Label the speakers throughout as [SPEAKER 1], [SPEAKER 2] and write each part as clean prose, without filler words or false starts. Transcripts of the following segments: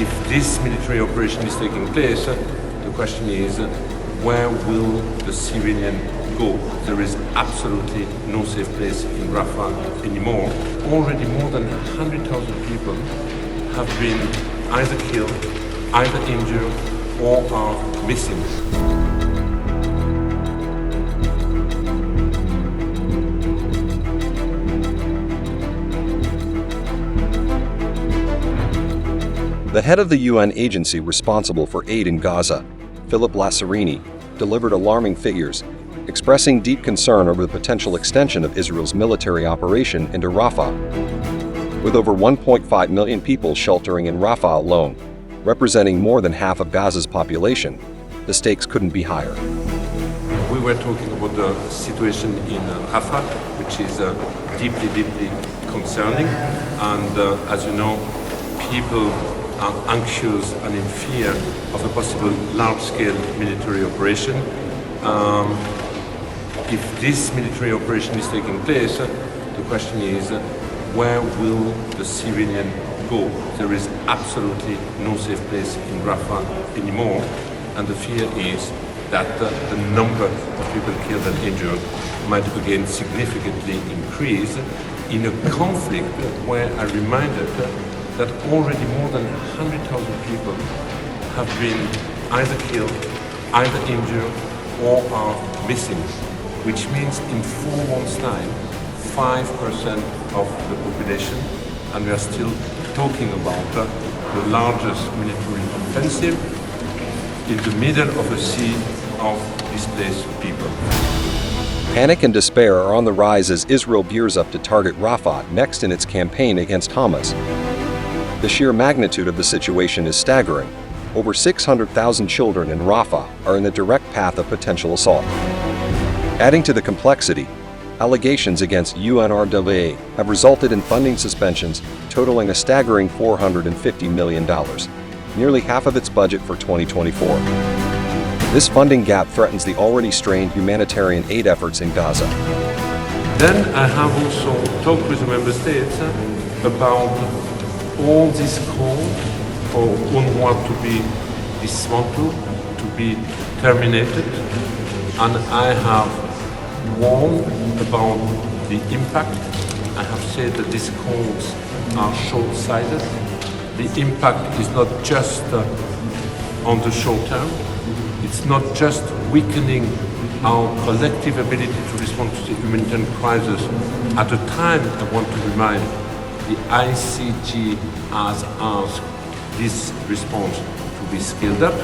[SPEAKER 1] If this military operation is taking place, the question is, where will the civilian go? There is absolutely no safe place in Rafah anymore. Already more than 100,000 people have been either killed, either injured, or are missing.
[SPEAKER 2] The head of the UN agency responsible for aid in Gaza, Philippe Lazzarini, delivered alarming figures, expressing deep concern over the potential extension of Israel's military operation into Rafah. With over 1.5 million people sheltering in Rafah alone, representing more than half of Gaza's population, the stakes couldn't be higher.
[SPEAKER 1] We were talking about the situation in Rafah, which is deeply concerning. And as you know, people are anxious and in fear of a possible large-scale military operation. If this military operation is taking place, the question is, where will the civilian go? There is absolutely no safe place in Rafah anymore, and the fear is that the number of people killed and injured might again significantly increase in a conflict where I reminded that already more than 100,000 people have been either killed, either injured, or are missing, which means in 4 months' time, 5% of the population, and we are still talking about the largest military offensive in the middle of a sea of displaced people.
[SPEAKER 2] Panic and despair are on the rise as Israel gears up to target Rafah next in its campaign against Hamas. The sheer magnitude of the situation is staggering. Over 600,000 children in Rafah are in the direct path of potential assault. Adding to the complexity, allegations against UNRWA have resulted in funding suspensions totaling a staggering $450 million, nearly half of its budget for 2024. This funding gap threatens the already strained humanitarian aid efforts in Gaza.
[SPEAKER 1] Then I have also talked with the member states about all this call for UNRWA to be dismantled, to be terminated, and I have warned about the impact. I have said that these calls are short-sighted. The impact is not just on the short term. It's not just weakening our collective ability to respond to the humanitarian crisis. At a time, I want to remind, the ICG has asked this response to be scaled up.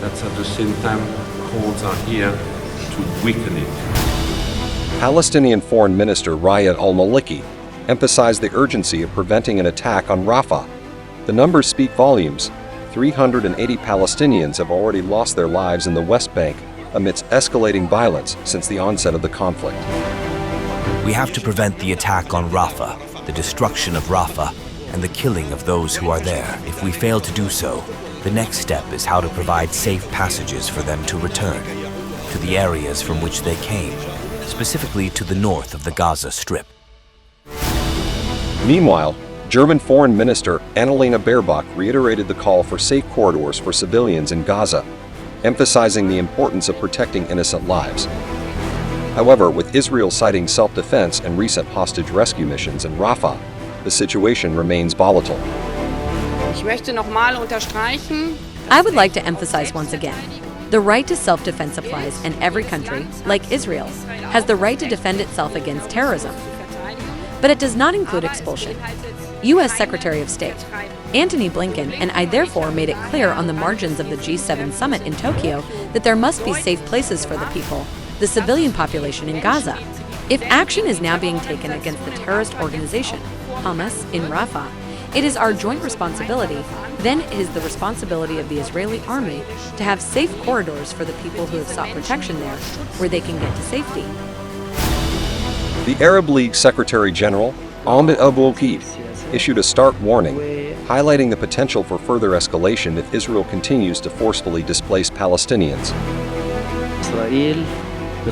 [SPEAKER 1] That's at the same time calls are here to weaken it.
[SPEAKER 2] Palestinian Foreign Minister Riyad al-Maliki emphasized the urgency of preventing an attack on Rafah. The numbers speak volumes. 380 Palestinians have already lost their lives in the West Bank amidst escalating violence since the onset of the conflict.
[SPEAKER 3] We have to prevent the attack on Rafah, the destruction of Rafah, and the killing of those who are there. If we fail to do so, the next step is how to provide safe passages for them to return to the areas from which they came, specifically to the north of the Gaza Strip.
[SPEAKER 2] Meanwhile, German Foreign Minister Annalena Baerbock reiterated the call for safe corridors for civilians in Gaza, emphasizing the importance of protecting innocent lives. However, with Israel citing self-defense and recent hostage rescue missions in Rafah, the situation remains volatile.
[SPEAKER 4] I would like to emphasize once again, the right to self-defense applies, and every country, like Israel, has the right to defend itself against terrorism. But it does not include expulsion. U.S. Secretary of State Antony Blinken and I therefore made it clear on the margins of the G7 summit in Tokyo that there must be safe places for the people, the civilian population in Gaza. If action is now being taken against the terrorist organization, Hamas, in Rafah, it is our joint responsibility, then it is the responsibility of the Israeli army to have safe corridors for the people who have sought protection there, where they can get to safety.
[SPEAKER 2] The Arab League Secretary General, Ahmed Abou-Okeid, issued a stark warning, highlighting the potential for further escalation if Israel continues to forcefully displace Palestinians.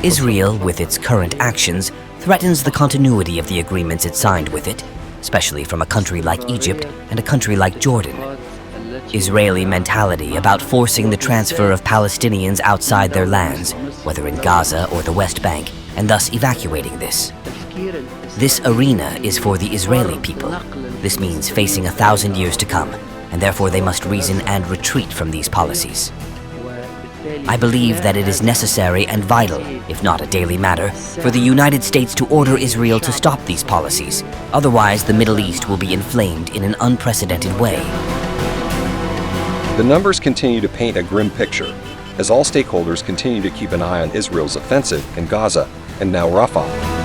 [SPEAKER 5] Israel, with its current actions, threatens the continuity of the agreements it signed with it, especially from a country like Egypt and a country like Jordan. Israeli mentality about forcing the transfer of Palestinians outside their lands, whether in Gaza or the West Bank, and thus evacuating this. This arena is for the Israeli people. This means facing 1,000 years to come, and therefore they must reason and retreat from these policies. I believe that it is necessary and vital, if not a daily matter, for the United States to order Israel to stop these policies. Otherwise, the Middle East will be inflamed in an unprecedented way.
[SPEAKER 2] The numbers continue to paint a grim picture, as all stakeholders continue to keep an eye on Israel's offensive in Gaza and now Rafah.